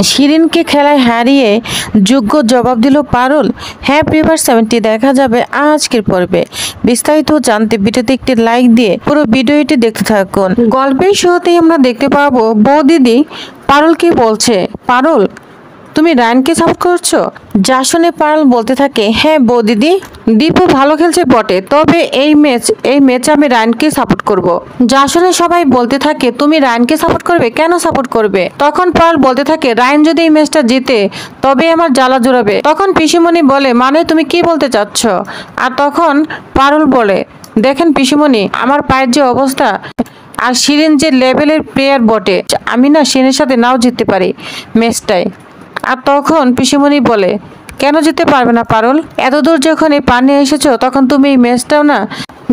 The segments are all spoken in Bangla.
শিরিনকে খেলায় হারিয়ে যোগ্য জবাব দিল পারুল। হ্যাঁ প্রিভার 70 দেখা যাবে আজকের পর্বে। বিস্তারিত জানতে ভিডিওতে একটি লাইক দিয়ে পুরো ভিডিওটি দেখতে থাকুন। গল্পের শুরুতেই আমরা দেখতে পাবো বউ দিদি পারুলকে বলছে, পারুল তুমি রায়ানকে সাপোর্ট করছো? যা শুনে পারুল বলতে থাকে, হ্যাঁ বউ দিদি, দীপু ভালো খেলছে বটে, তবে এই ম্যাচে আমি রায়ানকে সাপোর্ট করব। যা শুনে সবাই বলতে থাকে, তুমি রায়ানকে সাপোর্ট করবে? কেন সাপোর্ট করবে? তখন পারুল বলতে থাকে, রায়ান যদি এই ম্যাচটা জিতে তবে আমার জ্বালা জুড়াবে। তখন পিসিমণি বলে, মানে তুমি কি বলতে চাচ্ছ? আর তখন পারুল বলে, দেখেন পিসিমণি, আমার পায়ের যে অবস্থা, আর শিরিন যে লেভেলের প্লেয়ার বটে, আমি না শিরিনের সাথে নাও জিততে পারি ম্যাচটায়। আর তখন পিসিমণি বলে, কেন যেতে পারবে না পারুল? এতদূর যখন এই পানি এসেছো তখন তুমি এই ম্যাচটাও না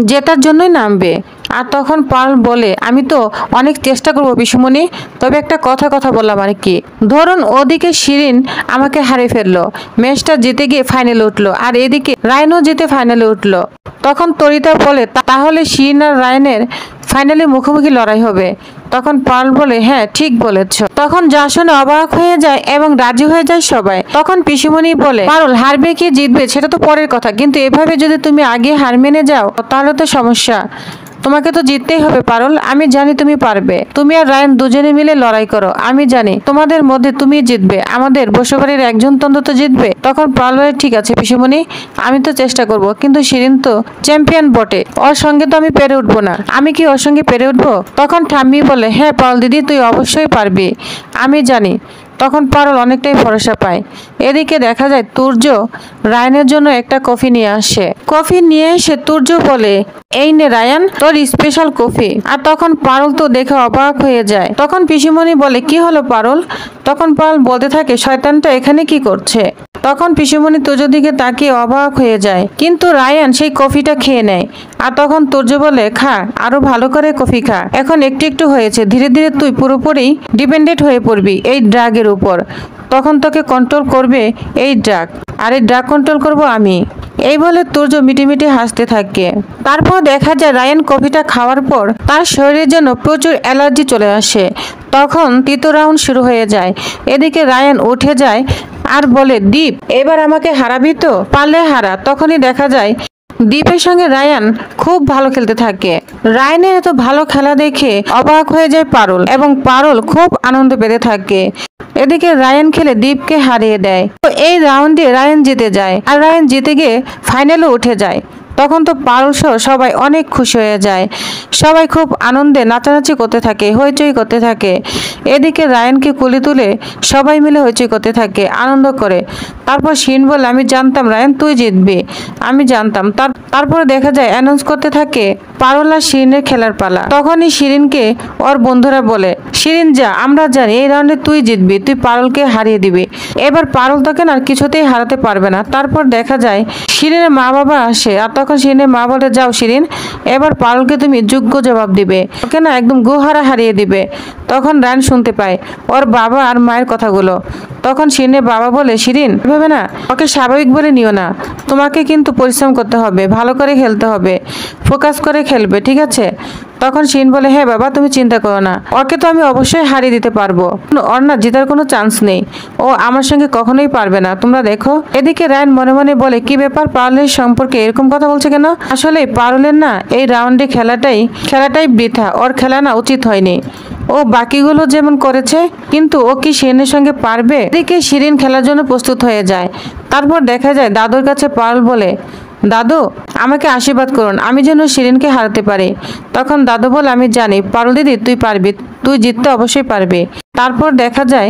জেতার জন্যই নামবে। আর তখন পারুল বলে, আমি তো অনেক চেষ্টা করবো পিসিমণি, তবে একটা কথা বললাম আর কি, ধরুন ওদিকে শিরিন আমাকে হারিয়ে ফেললো, ম্যাচটা জিতে গিয়ে ফাইনালে উঠলো, আর এদিকে রায়ানও জিতে ফাইনালে উঠলো। তখন তরিতা বলে, তাহলে শিরিন আর রায়ানের ফাইনালি মুখোমুখি লড়াই হবে। তখন পারুল বলে, হ্যাঁ ঠিক বলেছ। তখন যা শুনে অবাক হয়ে যায় এবং রাজি হয়ে যায় সবাই। তখন পিসিমণি বলে, পারুল হারবে কি জিতবে সেটা তো পরের কথা, কিন্তু এভাবে যদি তুমি আগে হার মেনে যাও তাহলে তো সমস্যা। তোমাকে তো জিততেই হবে পারুল, আমি জানি তুমি পারবে। তুমি আর রায়ান দুজনে মিলে লড়াই করো, আমি জানি তোমাদের মধ্যে তুমি জিতবে, আমাদের বসবাড়ির একজন তন্ত জিতবে। তখন পারুল বলে, ঠিক আছে পিসিমণি, আমি তো চেষ্টা করব, কিন্তু শিরিন তো চ্যাম্পিয়ন বটে, ওর সঙ্গে তো আমি পেরে উঠবো না। আমি কি ওর সঙ্গে পেরে উঠবো? তখন ঠাম্মি বলে, হ্যাঁ পারুল দিদি, তুই অবশ্যই পারবি, আমি জানি। তখন পারুল অনেকটাই ভরসা পায়। এদিকে দেখা যায় তুর্য রায়ানের জন্য একটা কফি নিয়ে আসে। কফি নিয়ে এসে তুর্য বলে, এই নে রায়ান, তোর স্পেশাল কফি। আর তখন পারুল তো দেখে অবাক হয়ে যায়। তখন পিসিমণি বলে, কি হলো পারুল? তখন পারুল বলতে থাকে, শয়তানটা এখানে কি করছে? তখন পিসিমণি তুর্যর দিকে তাকিয়ে অবাক হয়ে যায়, কিন্তু রায়ান সেই কফিটা খেয়ে নেয়। আর তখন তুর্য বলে, খা, আরো ভালো করে কফি খা, এখন একটু একটু হয়েছে, ধীরে ধীরে তুই পুরোপুরি ডিপেন্ডেন্ট হয়ে পড়বি এই ড্রাগের উপর, তখন তোকে কন্ট্রোল করবে এই ড্রাগ, আর এই ড্রাগ কন্ট্রোল করবো আমি। এই বলে তুর্য মিটিমিটি হাসতে থাকে। তারপর দেখা যায় রায়ান কফিটা খাওয়ার পর তার শরীরের জন্য প্রচুর অ্যালার্জি চলে আসে। তখন তৃতীয় রাউন্ড শুরু হয়ে যায়। এদিকে রায়ান উঠে যায় আর বলে, দীপ এবার আমাকে হারাবি তো? পারলে হারা। তখনই দেখা যায় দীপের সঙ্গে রায়ান খুব ভালো খেলতে থাকে। রায়ানের এত ভালো খেলা দেখে অবাক হয়ে যায় পারুল, এবং পারুল খুব আনন্দ পেতে থাকে। এদিকে রায়ান খেলে দীপকে হারিয়ে দেয়। তো এই রাউন্ডে রায়ান জিতে যায়, আর রায়ান জিতে গিয়ে ফাইনালে উঠে যায়। তখন তো পারুল সহ সবাই অনেক খুশি হয়ে যায়। সবাই খুব আনন্দে নাচানাচি করতে থাকে, হইচই করতে থাকে। এদিকে রায়ানকে কুলি তুলে সবাই মিলে হইচই করতে থাকে, আনন্দ করে। তারপর শিরিন বলে, আমি জানতাম রায়ান তুই জিতবি, আমি জানতাম। তারপরে দেখা যায় অ্যানাউন্স করতে থাকে, পারুল আর শিরিনের খেলার পালা। তখনই শিরিনকে ওর বন্ধুরা বলে, শিরিন যা, আমরা জানি এই রাউন্ডে তুই জিতবি, তুই পারুলকে হারিয়ে দিবি, এবার পারুল তোকে না কিছুতেই হারাতে পারবে না। তারপর দেখা যায় শিরিনের মা বাবা আসে, আর তখন শিরিনের মা বলে, যাও শিরিন, এবার পারুলকে তুমি যোগ্য জবাব দিবে, ওকে না একদম গুহারা হারিয়ে দিবে। তখন রায়ান শুনতে পায় ওর বাবা আর মায়ের কথাগুলো। তখন শিরিনের বাবা বলে, শিরিন এভাবে না ওকে স্বাভাবিক বলে নিও না, তোমাকে কিন্তু পরিশ্রম করতে হবে, ভালো করে খেলতে হবে, ফোকাস করে খেলবে, ঠিক আছে? তখন শিরিন বলে, হ্যাঁ বাবা তুমি চিন্তা করো না, ওকে তো আমি অবশ্যই হারিয়ে দিতে পারবো, ওর না জেতার কোনো চান্স নেই, ও আমার সঙ্গে কখনোই পারবে না, তোমরা দেখো। এদিকে রায়ান মনে মনে বলে, কি ব্যাপার, পারুলের সম্পর্কে এরকম কথা বলছে কেন? আসলে পারুলের না এই রাউন্ডে খেলাটাই বৃথা, ওর খেলা না উচিত হয়নি, ও বাকিগুলো যেমন করেছে, কিন্তু ও কি শিরিনের সঙ্গে পারবে? এদিকে শিরিন খেলার জন্য প্রস্তুত হয়ে যায়। তারপর দেখা যায় দাদুর কাছে পারুল বলে, দাদু আমাকে আশীর্বাদ করুন, আমি যেন শিরিনকে হারাতে পারি। তখন দাদু বলে, আমি জানি পারুল দিদি তুই পারবি, তুই জিততে অবশ্যই পারবি। তারপর দেখা যায়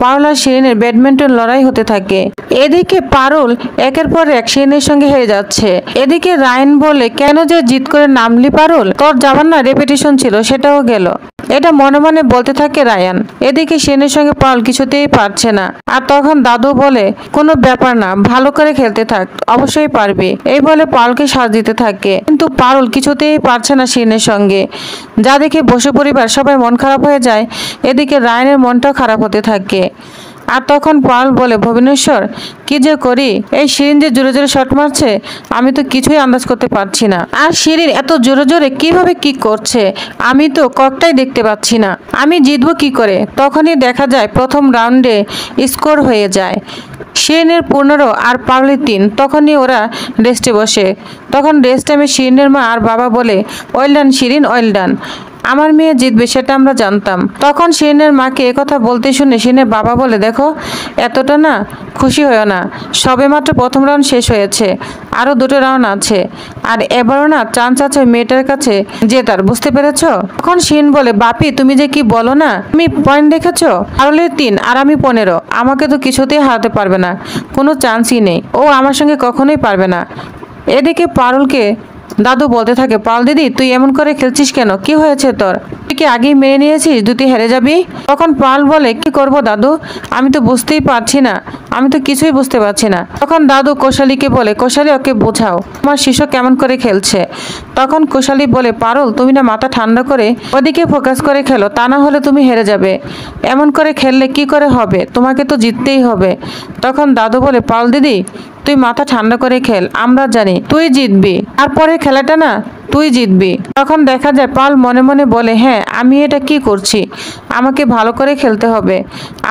পারুল আর শিরিনের ব্যাডমিন্টন লড়াই হতে থাকে। এদিকে পারুল একের পর এক শিরিনের সঙ্গে হেরে যাচ্ছে। এদিকে রায়ান বলে, কেন যে জিত করে নামলি পারুল, তোর যাবার না রেপিটেশন ছিল, সেটাও গেল, এটা মনে মনে বলতে থাকে রায়ান। এদিকে শিরিনের সঙ্গে পারুল কিছুতেই পারছে না। আর তখন দাদু বলে, কোনো ব্যাপার না, ভালো করে খেলতে থাক, অবশ্যই পারবি, এই বলে পারুলকে সাথ দিতে থাকে। কিন্তু পারুল কিছুতেই পারছে না শিরিনের সঙ্গে, যা দেখে বসে পরিবার সবাই মন খারাপ হয়ে যায়। এদিকে রায়ানের মনটাও খারাপ হতে থাকে। আর তখন পারুল বলে ভুবনেশ্বর কি যে করি, এই শিরিন যে জোরে জোরে শট মারছে আমি তো কিছুই আন্দাজ করতে পারছি না। আর শিরিন এত জোরে জোরে কিভাবে কি করছে আমি তো ককটাই দেখতে পাচ্ছি না, আমি জিতবো কি করে। তখনই দেখা যায় প্রথম রাউন্ডে স্কোর হয়ে যায় শিরিনের 15 আর পারুলের 3। তখনই ওরা রেস্টে বসে। তখন রেস্ট টাইমে শিরিনের মা আর বাবা বলে well done Shirin, well done, আমার মেয়ে জিতবে সেটা আমরা জানতাম। তখন শিরিনের মাকে একথা বলতে শুনে শিরিনের বাবা বলে দেখো এতটা না খুশি হয়েও না, সবেমাত্র প্রথম রাউন্ড শেষ হয়েছে, আরও 2টো রাউন্ড আছে, আর এবারও না চান্স আছে মেয়েটার কাছে জেতার, বুঝতে পেরেছ। তখন শিরিন বলে বাপি তুমি যে কি বলো না, তুমি পয়েন্ট দেখেছো, পারুলের 3 আর আমি 15, আমাকে তো কিছুতেই হারাতে পারবে না, কোনো চান্সই নেই, ও আমার সঙ্গে কখনোই পারবে না। এদিকে পারুলকে দাদু বলতে থাকে পাল দিদি তুই এমন করে খেলছিস কেন, কি হয়েছে তোর, তুই কি আগেই মেনে নিয়েছিস তুই হেরে যাবি। তখন পাল বলে কি করব দাদু, আমি তো বুঝতেই পারছি না, আমি তো কিছুই বুঝতে পারছি না। তখন দাদু কোষালীকে বলে কোষালী ওকে বোঝাও আমার শিশু কেমন করে খেলছে। তখন কোষালী বলে পারুল তুমি না মাথা ঠান্ডা করে ওদিকে ফোকাস করে খেলো, তা না হলে তুমি হেরে যাবে, এমন করে খেললে কি করে হবে, তোমাকে তো জিততেই হবে। তখন দাদু বলে পাল দিদি তুই মাথা ঠান্ডা করে খেল, আমরা জানি তুই জিতবি, তারপরে খেলাটা না তুই জিতবি। তখন দেখা যায় পাল মনে মনে বলে হ্যাঁ আমি এটা কি করছি, আমাকে ভালো করে খেলতে হবে,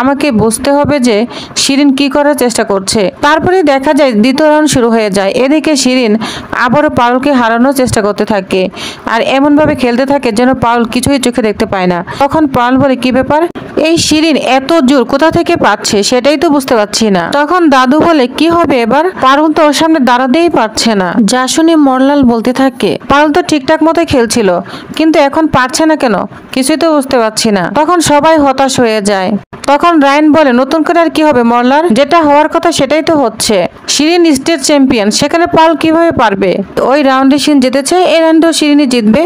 আমাকে বুঝতে হবে যে শিরিন কি করার চেষ্টা করছে। তারপরে দেখা যায় দ্বিতীয় রাউন্ড শুরু হয়ে যায়। এদিকে শিরিন আবারও পারুলকে হারানোর চেষ্টা করতে থাকে আর এমনভাবে খেলতে থাকে যেন পারুল কিছুই চোখে দেখতে পায় না। তখন পারুল বলে কি ব্যাপার, এই শিরিন এত জোর কোথা থেকে পাচ্ছে সেটাই তো বুঝতে পারছি না। তখন দাদু বলে কি হবে এবার, পারুল তো ওর সামনে দাঁড়াতেই পারছে না। যা শুনে মরলাল বলতে থাকে পারুল তো ঠিকঠাক মতো খেলছিল কিন্তু এখন পারছে না কেন, কিছুই তো বুঝতে পারছি না। তখন সবাই হতাশ হয়ে যায়। তখন রায়ন বলে নতুন করে আর কি হবে মরলার, যেটা হওয়ার কথা সেটাই তো হচ্ছে, শিরিন স্টেট চ্যাম্পিয়ন, সেখানে পারুল কিভাবে পারবে, ওই রাউন্ডে শিরিন জিতেছে, এই রাউন্ডেও শিরিনই জিতবে,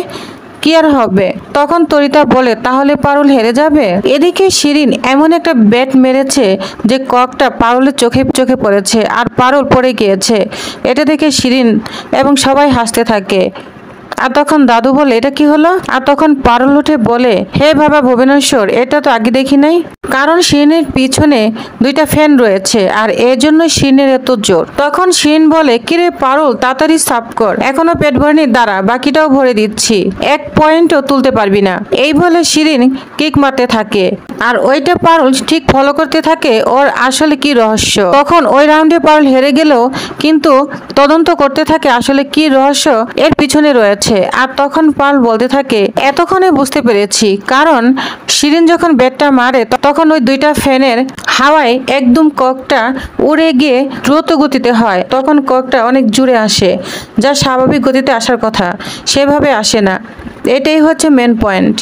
কি আর হবে। তখন তরিতা বলে তাহলে পারুল হেরে যাবে। এদিকে শিরিন এমন একটা ব্যাট মেরেছে যে ককটা পারুলের চোখে চোখে পড়েছে আর পারুল পড়ে গিয়েছে। এটা দেখে শিরিন এবং সবাই হাসতে থাকে। আর তখন দাদু বলে এটা কি হলো, আর তখন পারুল উঠে বলে হে বাবা ভুবনেশ্বর এটা তো আগে দেখি নাই, কারণ শিরিনের পিছনে 2টা ফ্যান রয়েছে আর এর জন্য শিরিনের এত জোর। তখন শিরিন বলে কিরে পারুল তাড়াতাড়ি সাফ কর, এখনো পেট ভরেনি, দাঁড়া বাকিটাও ভরে দিচ্ছি, 1 পয়েন্টও তুলতে পারবি না। এই বলে শিরিন কিক মারতে থাকে আর ওইটা পারুল ঠিক ফলো করতে থাকে ওর আসলে কি রহস্য। তখন ওই রাউন্ডে পারুল হেরে গেলেও কিন্তু তদন্ত করতে থাকে আসলে কি রহস্য এর পিছনে রয়েছে। আর তখন পারুল বলতে থাকে এতক্ষণে বুঝতে পেরেছি, কারণ শিরিন যখন ব্যাটটা মারে তখন ওই 2টা ফ্যানের হাওয়ায় একদম ককটা উড়ে গিয়ে দ্রুত গতিতে হয়, তখন ককটা অনেক জোরে আসে, যা স্বাভাবিক গতিতে আসার কথা সেভাবে আসে না, এটাই হচ্ছে মেন পয়েন্ট।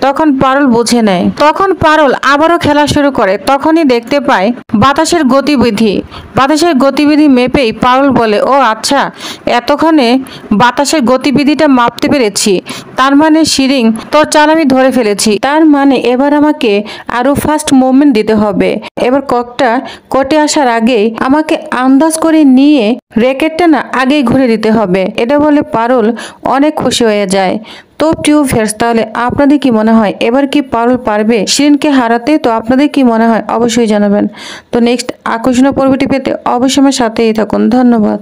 তখন পারুল বুঝে নেয়। তখন পারুল আবারও খেলা শুরু করে। তখনই দেখতে পায় বাতাসের গতিবিধি মেপেই পারুল বলে ও আচ্ছা এতক্ষণে বাতাসের গতিবিধিটা মাপতে পেরেছি, তার মানে শিরিন তোর চাল আমি ধরে ফেলেছি, তার মানে এবার আমাকে আরো ফাস্ট মুভমেন্ট দিতে হবে, এবার ককটা কোর্টে আসার আগেই আমাকে আন্দাজ করে নিয়ে র্যাকেটটা না আগেই ঘুরে দিতে হবে। এটা বলে পারুল অনেক খুশি হয়ে যায়। তো প্রিয় ভিউয়ার্স তাহলে আপনাদের কি মনে হয় এবার কি পারুল পারবে শিরিনকে হারাতে, তো আপনাদের কি মনে হয় অবশ্যই জানাবেন। তো নেক্সট আকর্ষণীয় পর্বটি পেতে অবশ্যই আমার সাথেই থাকুন। ধন্যবাদ।